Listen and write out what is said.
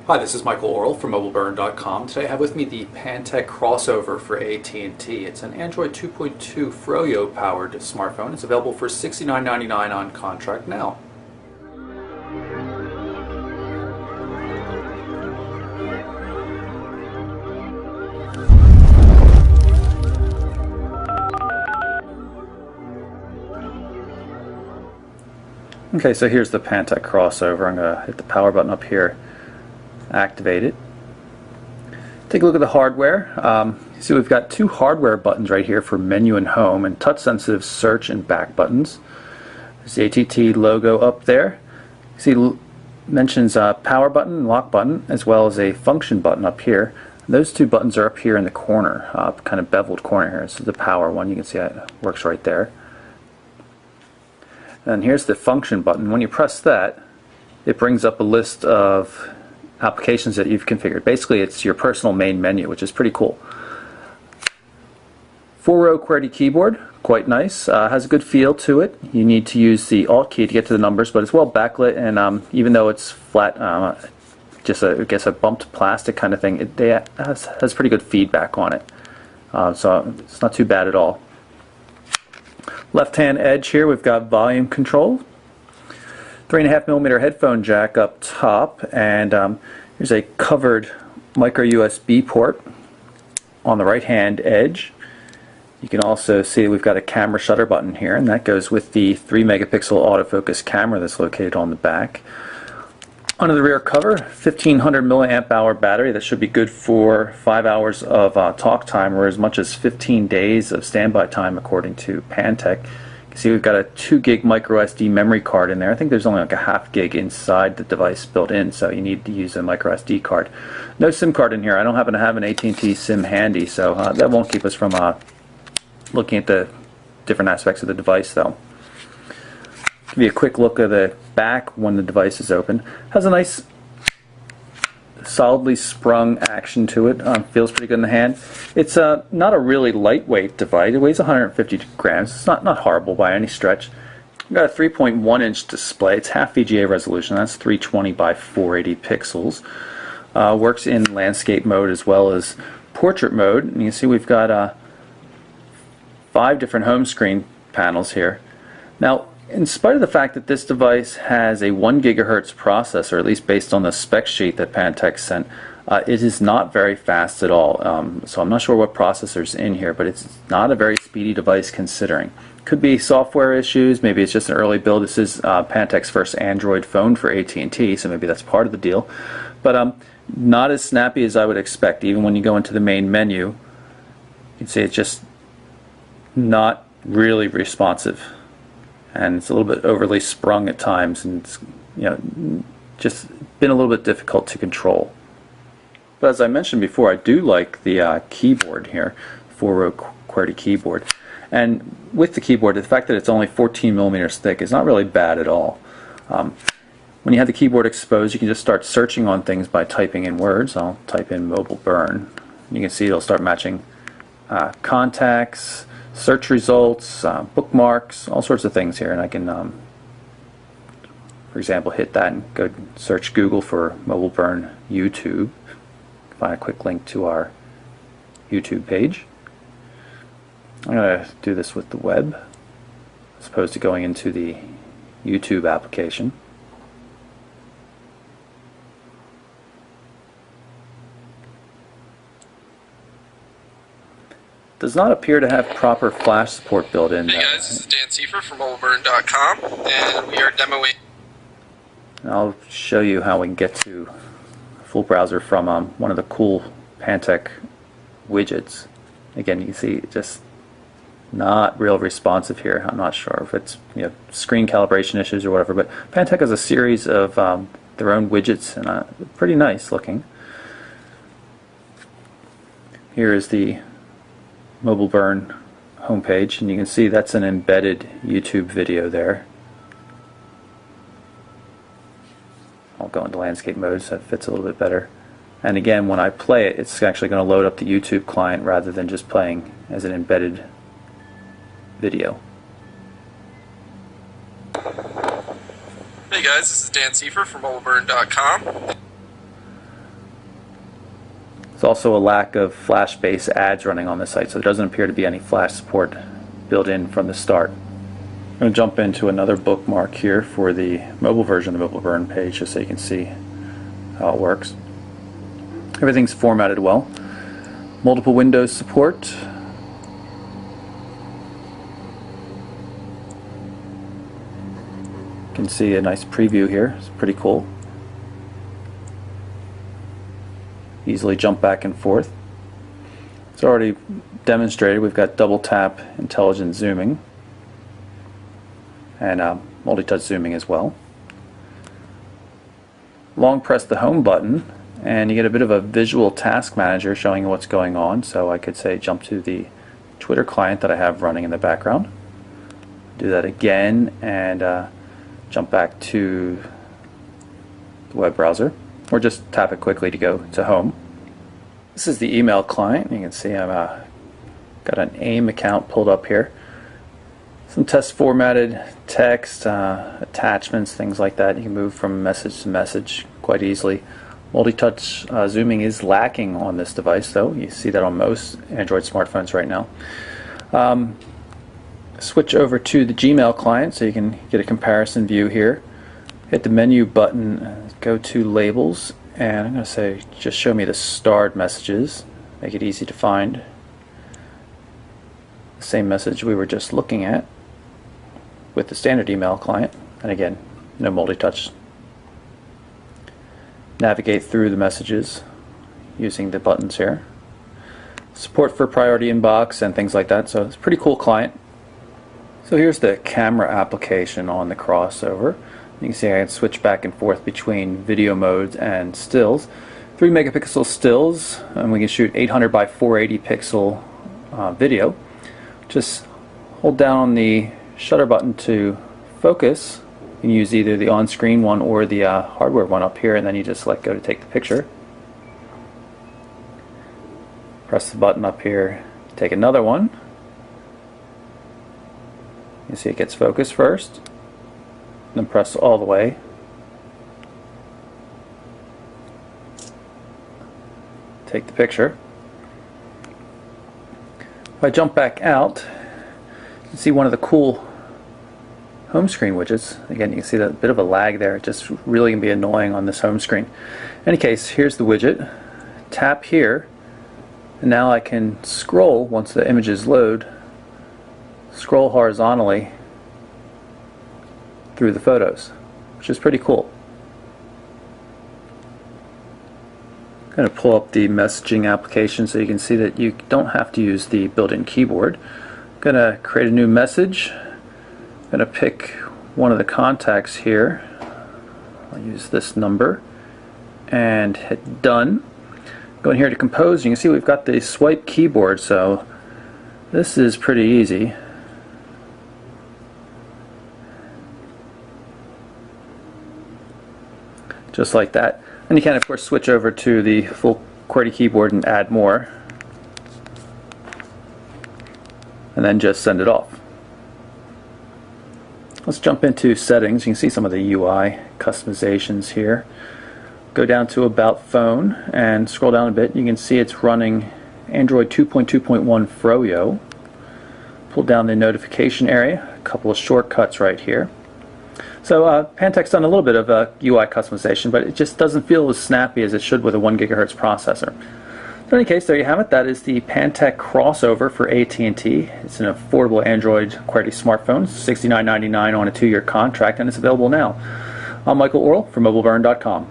Hi, this is Michael Orrell from MobileBurn.com. Today I have with me the Pantech Crossover for AT&T. It's an Android 2.2 Froyo powered smartphone. It's available for $69.99 on contract now. Okay, so here's the Pantech Crossover. I'm going to hit the power button up here, activate it. Take a look at the hardware. See, we've got two hardware buttons right here for menu and home, and touch-sensitive search and back buttons. There's the AT&T logo up there. See, mentions power button and lock button, as well as a function button up here. Those two buttons are up here in the corner, kind of beveled corner here. This is the power one. You can see it works right there. And here's the function button. When you press that, it brings up a list of applications that you've configured. Basically, it's your personal main menu, which is pretty cool. 4-row QWERTY keyboard, quite nice. Has a good feel to it. You need to use the Alt key to get to the numbers, but it's well backlit, and even though it's flat, just I guess a bumped plastic kind of thing, it has pretty good feedback on it. So it's not too bad at all. Left-hand edge here, we've got volume control. 3.5mm headphone jack up top, and here's a covered micro USB port on the right-hand edge. You can also see we've got a camera shutter button here, and that goes with the 3-megapixel autofocus camera that's located on the back. Under the rear cover, 1500 milliamp hour battery. That should be good for 5 hours of talk time, or as much as 15 days of standby time, according to Pantech. You can see we've got a 2 gig micro SD memory card in there. I think there's only like a half gig inside the device built in, so you need to use a micro SD card. No SIM card in here. I don't happen to have an AT&T SIM handy, so that won't keep us from looking at the different aspects of the device, though. Give you a quick look at the back when the device is open. Has a nice solidly sprung action to it. Feels pretty good in the hand. It's not a really lightweight device. It weighs 150 grams. It's not horrible by any stretch. We've got a 3.1-inch display. It's half VGA resolution. That's 320 by 480 pixels. Works in landscape mode as well as portrait mode. And you can see we've got 5 different home screen panels here. Now, in spite of the fact that this device has a 1 gigahertz processor, at least based on the spec sheet that Pantech sent, it is not very fast at all. So I'm not sure what processor's in here, but it's not a very speedy device considering. Could be software issues, maybe it's just an early build. This is Pantech's first Android phone for AT&T, so maybe that's part of the deal. But not as snappy as I would expect. Even when you go into the main menu, you can see it's just not really responsive. And it's a little bit overly sprung at times, and it's, just been a little bit difficult to control. But as I mentioned before, I do like the keyboard here, 4-row QWERTY keyboard. And with the keyboard, the fact that it's only 14 millimeters thick is not really bad at all. When you have the keyboard exposed, you can just start searching on things by typing in words. I'll type in Mobile Burn. You can see it'll start matching contacts, search results, bookmarks, all sorts of things here, and I can, for example, hit that and go search Google for Mobile Burn YouTube. Find a quick link to our YouTube page. I'm going to do this with the web as opposed to going into the YouTube application. Does not appear to have proper flash support built in. Hey guys, this is Dan Seifer from MobileBurn.com, and we are demoing. I'll show you how we can get to full browser from one of the cool Pantech widgets. Again, you can see just not real responsive here. I'm not sure if it's screen calibration issues or whatever, but Pantech has a series of their own widgets, and pretty nice looking. Here is the Mobile Burn homepage, and you can see that's an embedded YouTube video there. I'll go into landscape mode so it fits a little bit better. And again, when I play it, it's actually going to load up the YouTube client rather than just playing as an embedded video. Hey guys, this is Dan Seifer from MobileBurn.com. There's also a lack of Flash-based ads running on the site, so there doesn't appear to be any Flash support built in from the start. I'm going to jump into another bookmark here for the mobile version of the Mobile Burn page just so you can see how it works. Everything's formatted well. Multiple Windows support. You can see a nice preview here. It's pretty cool. Easily jump back and forth. It's already demonstrated. We've got double tap intelligent zooming and multi-touch zooming as well. Long press the home button and you get a bit of a visual task manager showing you what's going on. So I could say jump to the Twitter client that I have running in the background. Do that again and jump back to the web browser, or just tap it quickly to go to home. This is the email client. You can see I've got an AIM account pulled up here. Some test formatted text, attachments, things like that. You can move from message to message quite easily. Multi-touch zooming is lacking on this device though. You see that on most Android smartphones right now. Switch over to the Gmail client so you can get a comparison view here. Hit the menu button, go to labels, and I'm going to say just show me the starred messages. Make it easy to find. The same message we were just looking at with the standard email client, and again, no multi-touch. Navigate through the messages using the buttons here. Support for priority inbox and things like that, so it's a pretty cool client. So here's the camera application on the crossover. You can see I can switch back and forth between video modes and stills. 3 megapixel stills, and we can shoot 800 by 480 pixel video. Just hold down on the shutter button to focus. You can use either the on-screen one or the hardware one up here, and then you just let go to take the picture. Press the button up here, take another one. You see it gets focused first, then press all the way. Take the picture. If I jump back out, you can see one of the cool home screen widgets. Again, you can see that bit of a lag there. It just really can be annoying on this home screen. In any case, here's the widget. Tap here, and now I can scroll once the images load. Scroll horizontally through the photos, which is pretty cool. I'm going to pull up the messaging application so you can see that you don't have to use the built-in keyboard. I'm going to create a new message. I'm going to pick one of the contacts here. I'll use this number and hit done. Go in here to compose. You can see we've got the swipe keyboard, so this is pretty easy. Just like that. And you can of course switch over to the full QWERTY keyboard and add more, and then just send it off. Let's jump into settings. You can see some of the UI customizations here. Go down to About Phone and scroll down a bit. You can see it's running Android 2.2.1 Froyo. Pull down the notification area, a couple of shortcuts right here. So Pantech's done a little bit of UI customization, but it just doesn't feel as snappy as it should with a 1 gigahertz processor. So in any case, there you have it. That is the Pantech crossover for AT&T. It's an affordable Android QWERTY smartphone, $69.99 on a 2-year contract, and it's available now. I'm Michael Orl from MobileBurn.com.